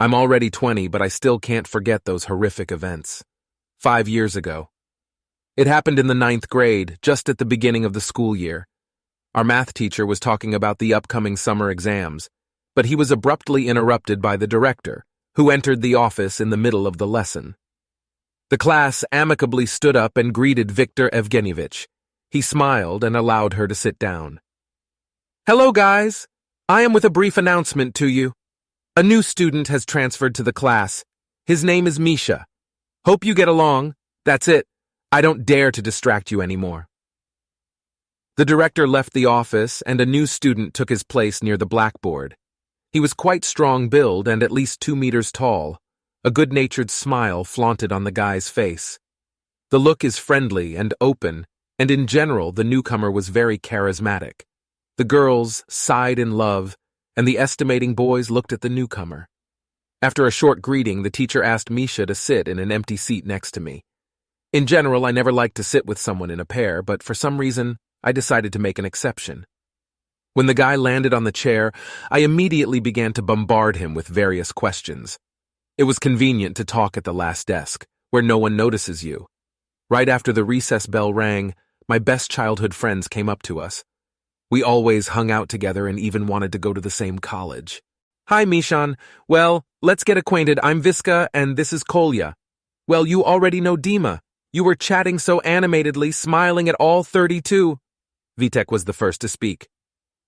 I'm already 20, but I still can't forget those horrific events. 5 years ago. It happened in the 9th grade, just at the beginning of the school year. Our math teacher was talking about the upcoming summer exams, but he was abruptly interrupted by the director, who entered the office in the middle of the lesson. The class amicably stood up and greeted Viktor Evgenyevich. He smiled and allowed her to sit down. "Hello, guys. I am with a brief announcement to you. A new student has transferred to the class. His name is Misha. Hope you get along. That's it. I don't dare to distract you anymore." The director left the office and a new student took his place near the blackboard. He was quite strong-build and at least 2 meters tall. A good-natured smile flaunted on the guy's face. The look is friendly and open, and in general the newcomer was very charismatic. The girls sighed in love, and the estimating boys looked at the newcomer. After a short greeting, the teacher asked Misha to sit in an empty seat next to me. In general, I never liked to sit with someone in a pair, but for some reason, I decided to make an exception. When the guy landed on the chair, I immediately began to bombard him with various questions. It was convenient to talk at the last desk, where no one notices you. Right after the recess bell rang, my best childhood friends came up to us. We always hung out together and even wanted to go to the same college. "Hi, Mishan. Well, let's get acquainted. I'm Viska, and this is Kolya. Well, you already know Dima. You were chatting so animatedly, smiling at all 32. Vitek was the first to speak.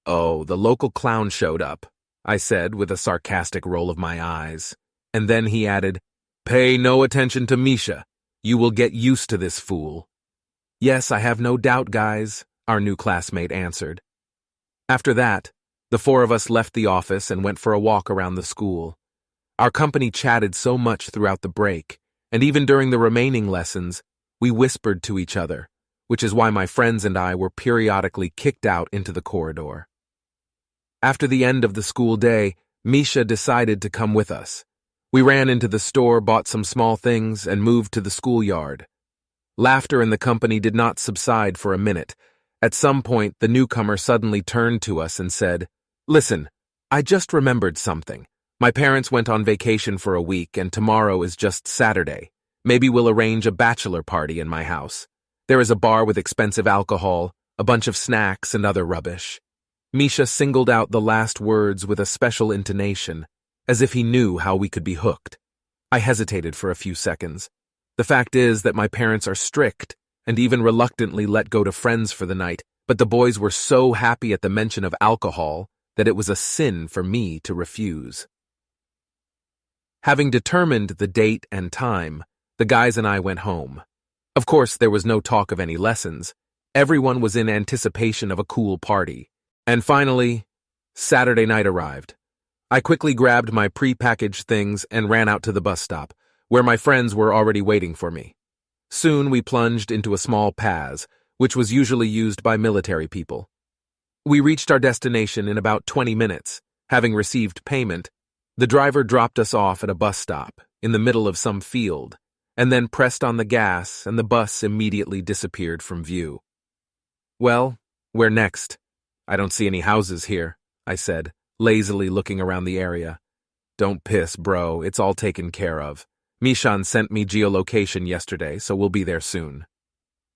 "Oh, the local clown showed up," I said with a sarcastic roll of my eyes. And then he added, "Pay no attention to Misha. You will get used to this fool." "Yes, I have no doubt, guys," our new classmate answered. After that, the 4 of us left the office and went for a walk around the school. Our company chatted so much throughout the break, and even during the remaining lessons, we whispered to each other, which is why my friends and I were periodically kicked out into the corridor. After the end of the school day, Misha decided to come with us. We ran into the store, bought some small things, and moved to the schoolyard. Laughter in the company did not subside for a minute. At some point, the newcomer suddenly turned to us and said, "Listen, I just remembered something. My parents went on vacation for a week, and tomorrow is just Saturday. Maybe we'll arrange a bachelor party in my house. There is a bar with expensive alcohol, a bunch of snacks, and other rubbish." Misha singled out the last words with a special intonation, as if he knew how we could be hooked. I hesitated for a few seconds. The fact is that my parents are strict, and even reluctantly let go to friends for the night, but the boys were so happy at the mention of alcohol that it was a sin for me to refuse. Having determined the date and time, the guys and I went home. Of course, there was no talk of any lessons. Everyone was in anticipation of a cool party. And finally, Saturday night arrived. I quickly grabbed my pre-packaged things and ran out to the bus stop, where my friends were already waiting for me. Soon we plunged into a small pass, which was usually used by military people. We reached our destination in about 20 minutes. Having received payment, the driver dropped us off at a bus stop in the middle of some field, and then pressed on the gas, and the bus immediately disappeared from view. "Well, where next? I don't see any houses here," I said, lazily looking around the area. "Don't piss, bro. It's all taken care of. Mishan sent me geolocation yesterday, so we'll be there soon."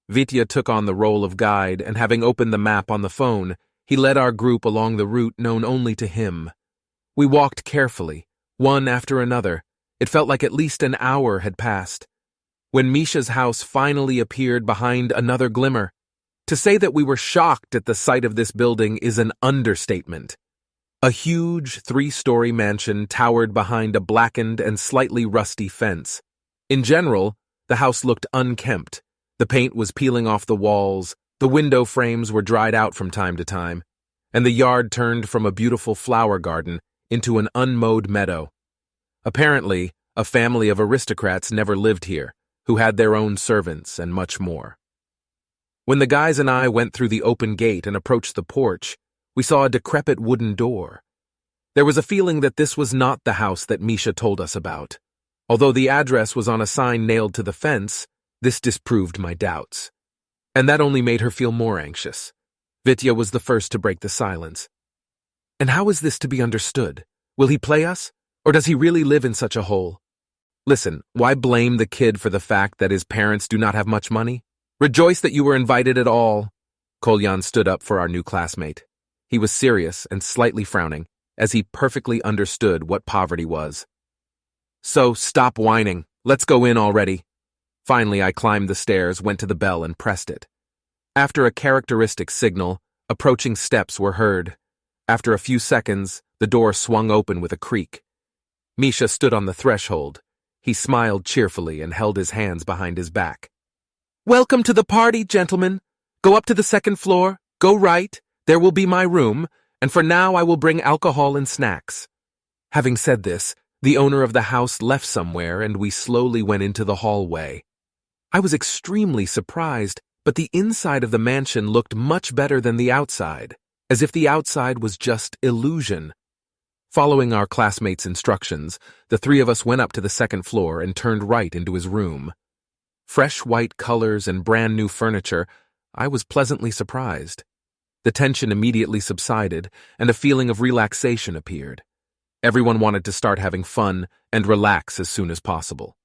Vitya took on the role of guide, and having opened the map on the phone, he led our group along the route known only to him. We walked carefully, one after another. It felt like at least an hour had passed. When Misha's house finally appeared behind another glimmer, to say that we were shocked at the sight of this building is an understatement. A huge 3-story mansion towered behind a blackened and slightly rusty fence. In general, the house looked unkempt. The paint was peeling off the walls, the window frames were dried out from time to time, and the yard turned from a beautiful flower garden into an unmowed meadow. Apparently, a family of aristocrats never lived here, who had their own servants and much more. When the guys and I went through the open gate and approached the porch, we saw a decrepit wooden door. There was a feeling that this was not the house that Misha told us about. Although the address was on a sign nailed to the fence, this disproved my doubts. And that only made her feel more anxious. Vitya was the first to break the silence. "And how is this to be understood? Will he play us? Or does he really live in such a hole? Listen, why blame the kid for the fact that his parents do not have much money? Rejoice that you were invited at all. Kolyan stood up for our new classmate. He was serious and slightly frowning, as he perfectly understood what poverty was. So, stop whining. Let's go in already. Finally, I climbed the stairs, went to the bell, and pressed it. After a characteristic signal, approaching steps were heard. After a few seconds, the door swung open with a creak. Misha stood on the threshold. He smiled cheerfully and held his hands behind his back. Welcome to the party, gentlemen. Go up to the second floor, go right, there will be my room, and for now I will bring alcohol and snacks. Having said this, the owner of the house left somewhere and we slowly went into the hallway. I was extremely surprised, but the inside of the mansion looked much better than the outside, as if the outside was just illusion. Following our classmate's instructions, the three of us went up to the second floor and turned right into his room. Fresh white colors and brand new furniture, I was pleasantly surprised. The tension immediately subsided, and a feeling of relaxation appeared. Everyone wanted to start having fun and relax as soon as possible.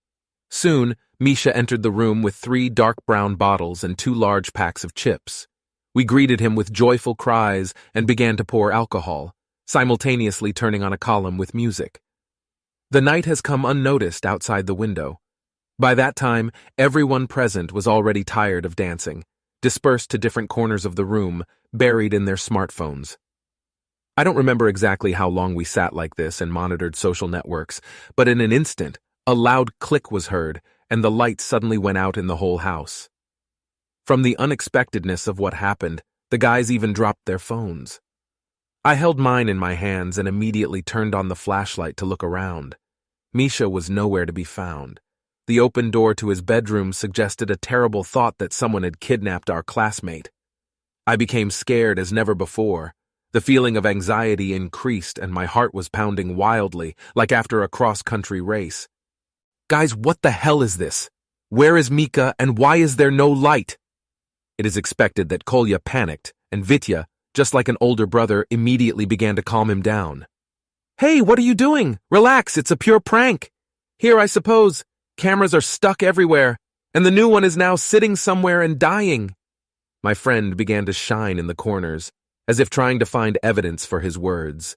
Soon, Misha entered the room with 3 dark brown bottles and 2 large packs of chips. We greeted him with joyful cries and began to pour alcohol, simultaneously turning on a column with music. The night has come unnoticed outside the window. By that time, everyone present was already tired of dancing, dispersed to different corners of the room, buried in their smartphones. I don't remember exactly how long we sat like this and monitored social networks, but in an instant, a loud click was heard, and the light suddenly went out in the whole house. From the unexpectedness of what happened, the guys even dropped their phones. I held mine in my hands and immediately turned on the flashlight to look around. Misha was nowhere to be found. The open door to his bedroom suggested a terrible thought that someone had kidnapped our classmate. I became scared as never before. The feeling of anxiety increased and my heart was pounding wildly, like after a cross-country race. Guys, what the hell is this? Where is Mika and why is there no light? It is expected that Kolya panicked, and Vitya, just like an older brother, immediately began to calm him down. Hey, what are you doing? Relax, it's a pure prank. Here, I suppose. Cameras are stuck everywhere, and the new one is now sitting somewhere and dying. My friend began to shine in the corners, as if trying to find evidence for his words.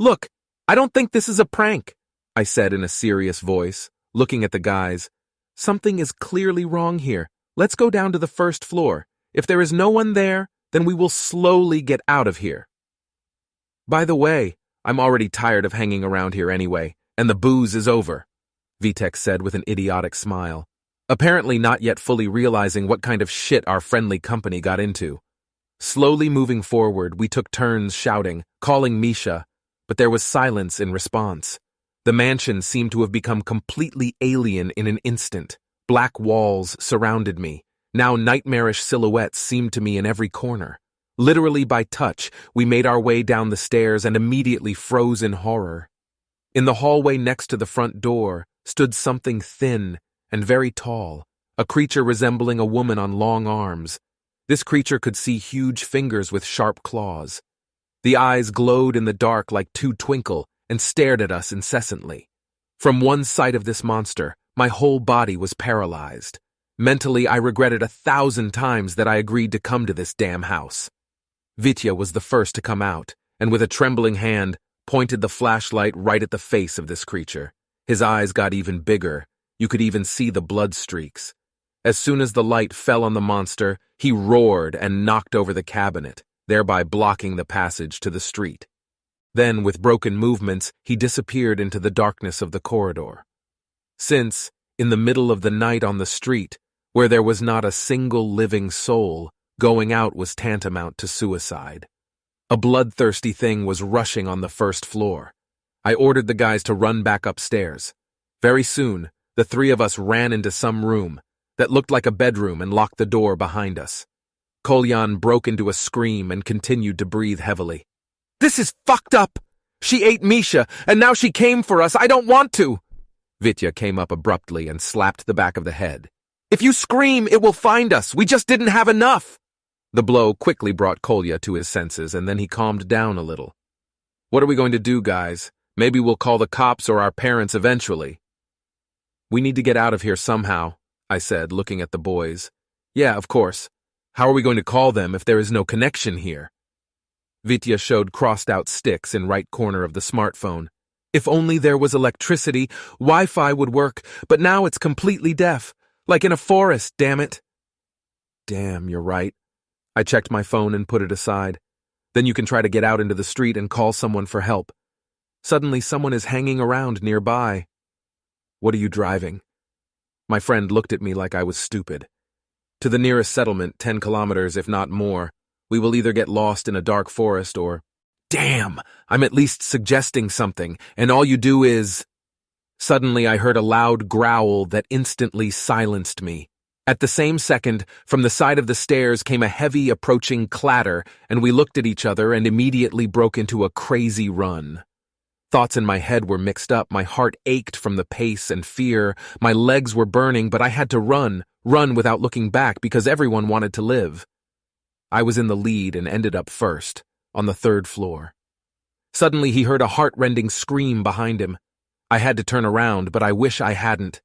Look, I don't think this is a prank, I said in a serious voice, looking at the guys. Something is clearly wrong here. Let's go down to the first floor. If there is no one there, then we will slowly get out of here. By the way, I'm already tired of hanging around here anyway, and the booze is over, Vitek said with an idiotic smile, apparently not yet fully realizing what kind of shit our friendly company got into. Slowly moving forward, we took turns shouting, calling Misha, but there was silence in response. The mansion seemed to have become completely alien in an instant. Black walls surrounded me. Now nightmarish silhouettes seemed to me in every corner. Literally by touch, we made our way down the stairs and immediately froze in horror. In the hallway next to the front door stood something thin and very tall, a creature resembling a woman on long arms. This creature could see huge fingers with sharp claws. The eyes glowed in the dark like 2 twinkle and stared at us incessantly. From one sight of this monster, my whole body was paralyzed. Mentally, I regretted 1,000 times that I agreed to come to this damn house. Vitya was the first to come out, and with a trembling hand, pointed the flashlight right at the face of this creature. His eyes got even bigger. You could even see the blood streaks. As soon as the light fell on the monster, he roared and knocked over the cabinet, thereby blocking the passage to the street. Then, with broken movements, he disappeared into the darkness of the corridor. Since, in the middle of the night on the street, where there was not a single living soul, going out was tantamount to suicide. A bloodthirsty thing was rushing on the first floor. I ordered the guys to run back upstairs. Very soon, the 3 of us ran into some room that looked like a bedroom and locked the door behind us. Kolyan broke into a scream and continued to breathe heavily. This is fucked up! She ate Misha, and now she came for us. I don't want to! Vitya came up abruptly and slapped the back of the head. If you scream, it will find us. We just didn't have enough. The blow quickly brought Kolya to his senses, and then he calmed down a little. What are we going to do, guys? Maybe we'll call the cops or our parents eventually. We need to get out of here somehow, I said, looking at the boys. Yeah, of course. How are we going to call them if there is no connection here? Vitya showed crossed-out sticks in right corner of the smartphone. If only there was electricity, Wi-Fi would work, but now it's completely deaf. Like in a forest, damn it. Damn, you're right. I checked my phone and put it aside. Then you can try to get out into the street and call someone for help. Suddenly, someone is hanging around nearby. What are you driving? My friend looked at me like I was stupid. To the nearest settlement, 10 kilometers, if not more. We will either get lost in a dark forest or... Damn! I'm at least suggesting something, and all you do is... Suddenly, I heard a loud growl that instantly silenced me. At the same second, from the side of the stairs came a heavy approaching clatter, and we looked at each other and immediately broke into a crazy run. Thoughts in my head were mixed up, my heart ached from the pace and fear, my legs were burning, but I had to run without looking back because everyone wanted to live. I was in the lead and ended up first, on the 3rd floor. Suddenly he heard a heart-rending scream behind him. I had to turn around, but I wish I hadn't.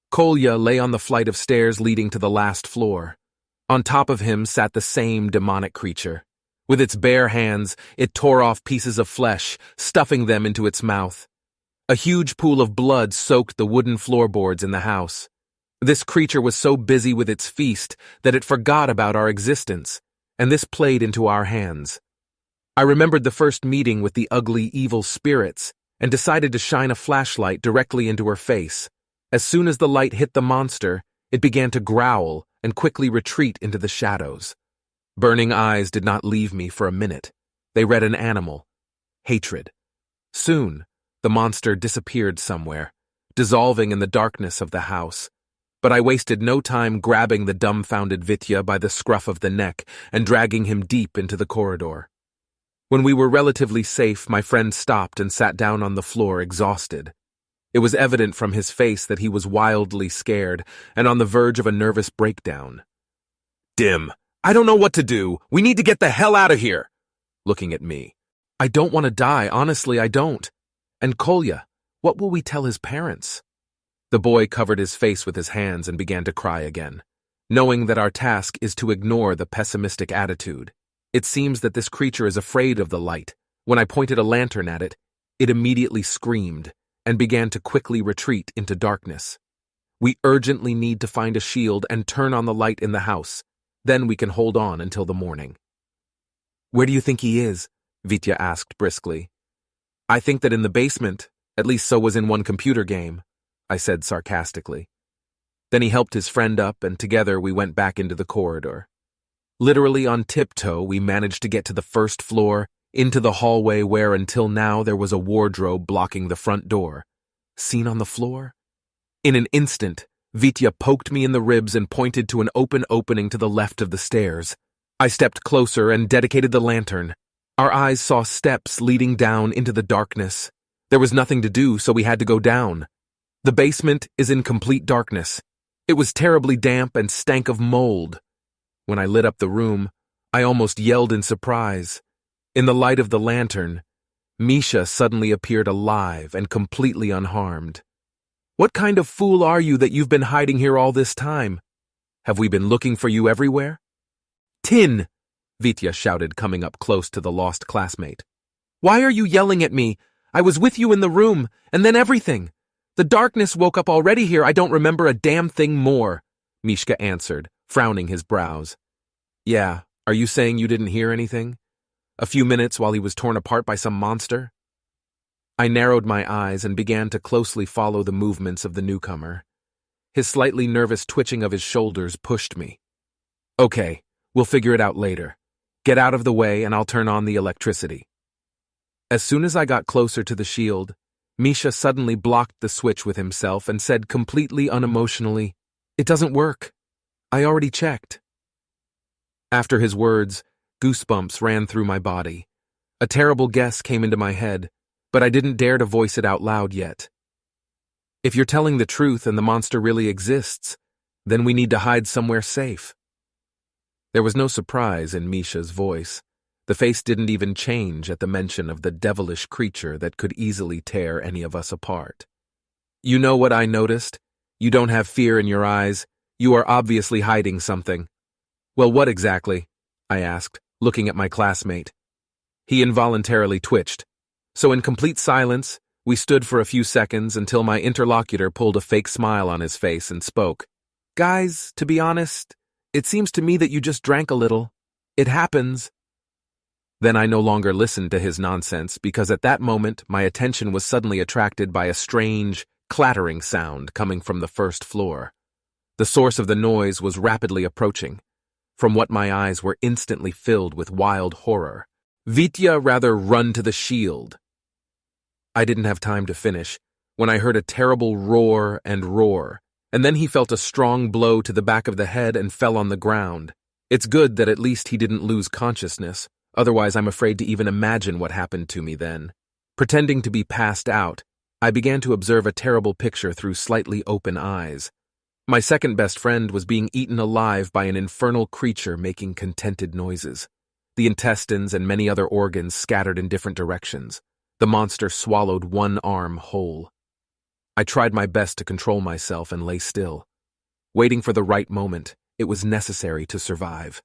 Kolya lay on the flight of stairs leading to the last floor. On top of him sat the same demonic creature. With its bare hands, it tore off pieces of flesh, stuffing them into its mouth. A huge pool of blood soaked the wooden floorboards in the house. This creature was so busy with its feast that it forgot about our existence, and this played into our hands. I remembered the first meeting with the ugly, evil spirits and decided to shine a flashlight directly into her face. As soon as the light hit the monster, it began to growl and quickly retreat into the shadows. Burning eyes did not leave me for a minute. They read an animal. Hatred. Soon, the monster disappeared somewhere, dissolving in the darkness of the house. But I wasted no time grabbing the dumbfounded Vitya by the scruff of the neck and dragging him deep into the corridor. When we were relatively safe, my friend stopped and sat down on the floor, exhausted. It was evident from his face that he was wildly scared and on the verge of a nervous breakdown. Dim. I don't know what to do. We need to get the hell out of here. Looking at me. I don't want to die, honestly, I don't. And Kolya, what will we tell his parents? The boy covered his face with his hands and began to cry again, knowing that our task is to ignore the pessimistic attitude. It seems that this creature is afraid of the light. When I pointed a lantern at it, it immediately screamed and began to quickly retreat into darkness. We urgently need to find a shield and turn on the light in the house. Then we can hold on until the morning. Where do you think he is? Vitya asked briskly. I think that in the basement, at least so was in one computer game, I said sarcastically. Then he helped his friend up and together we went back into the corridor. Literally on tiptoe, we managed to get to the 1st floor, into the hallway where until now there was a wardrobe blocking the front door. Seen on the floor? In an instant, Vitya poked me in the ribs and pointed to an open opening to the left of the stairs. I stepped closer and dedicated the lantern. Our eyes saw steps leading down into the darkness. There was nothing to do, so we had to go down. The basement is in complete darkness. It was terribly damp and stank of mold. When I lit up the room, I almost yelled in surprise. In the light of the lantern, Misha suddenly appeared alive and completely unharmed. What kind of fool are you that you've been hiding here all this time? Have we been looking for you everywhere? Tin! Vitya shouted, coming up close to the lost classmate. Why are you yelling at me? I was with you in the room, and then everything. The darkness woke up already here. I don't remember a damn thing more, Mishka answered, frowning his brows. Yeah, are you saying you didn't hear anything? A few minutes while he was torn apart by some monster? I narrowed my eyes and began to closely follow the movements of the newcomer. His slightly nervous twitching of his shoulders pushed me. Okay, we'll figure it out later. Get out of the way and I'll turn on the electricity. As soon as I got closer to the shield, Misha suddenly blocked the switch with himself and said completely unemotionally, "It doesn't work. I already checked." After his words, goosebumps ran through my body. A terrible guess came into my head, but I didn't dare to voice it out loud yet. If you're telling the truth and the monster really exists, then we need to hide somewhere safe. There was no surprise in Misha's voice, The face didn't even change at the mention of the devilish creature that could easily tear any of us apart. You know what I noticed? You don't have fear in your eyes. You are obviously hiding something. Well, what exactly? I asked, looking at my classmate. He involuntarily twitched. So in complete silence, we stood for a few seconds until my interlocutor pulled a fake smile on his face and spoke. Guys, to be honest, it seems to me that you just drank a little. It happens. Then I no longer listened to his nonsense because at that moment my attention was suddenly attracted by a strange, clattering sound coming from the first floor. The source of the noise was rapidly approaching, from what my eyes were instantly filled with wild horror. Vitya rather run to the shield. I didn't have time to finish when I heard a terrible roar, and then he felt a strong blow to the back of the head and fell on the ground. It's good that at least he didn't lose consciousness, otherwise I'm afraid to even imagine what happened to me then. Pretending to be passed out, I began to observe a terrible picture through slightly open eyes. My second best friend was being eaten alive by an infernal creature making contented noises. The intestines and many other organs scattered in different directions. The monster swallowed one arm whole. I tried my best to control myself and lay still. Waiting for the right moment, it was necessary to survive.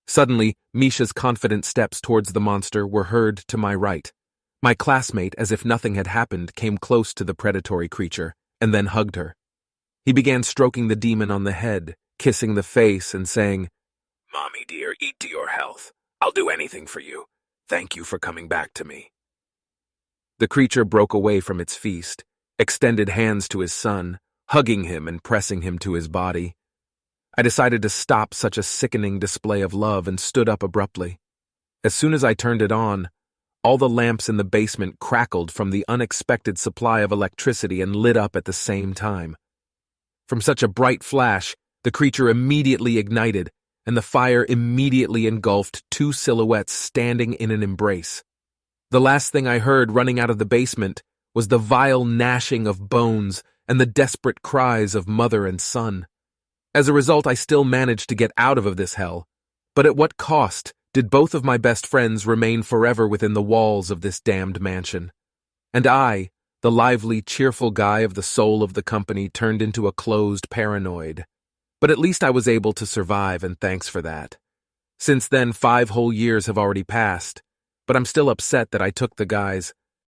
Suddenly, Misha's confident steps towards the monster were heard to my right. My classmate, as if nothing had happened, came close to the predatory creature and then hugged her. He began stroking the demon on the head, kissing the face and saying, "Mommy dear, eat to your health. I'll do anything for you. Thank you for coming back to me." The creature broke away from its feast, extended hands to his son, hugging him and pressing him to his body. I decided to stop such a sickening display of love and stood up abruptly. As soon as I turned it on, all the lamps in the basement crackled from the unexpected supply of electricity and lit up at the same time. From such a bright flash, the creature immediately ignited, and the fire immediately engulfed two silhouettes standing in an embrace. The last thing I heard running out of the basement was the vile gnashing of bones and the desperate cries of mother and son. As a result, I still managed to get out of this hell, but at what cost did both of my best friends remain forever within the walls of this damned mansion? And I, the lively, cheerful guy of the soul of the company, turned into a closed paranoid. But at least I was able to survive, and thanks for that. Since then, 5 whole years have already passed, but I'm still upset that I took the guys'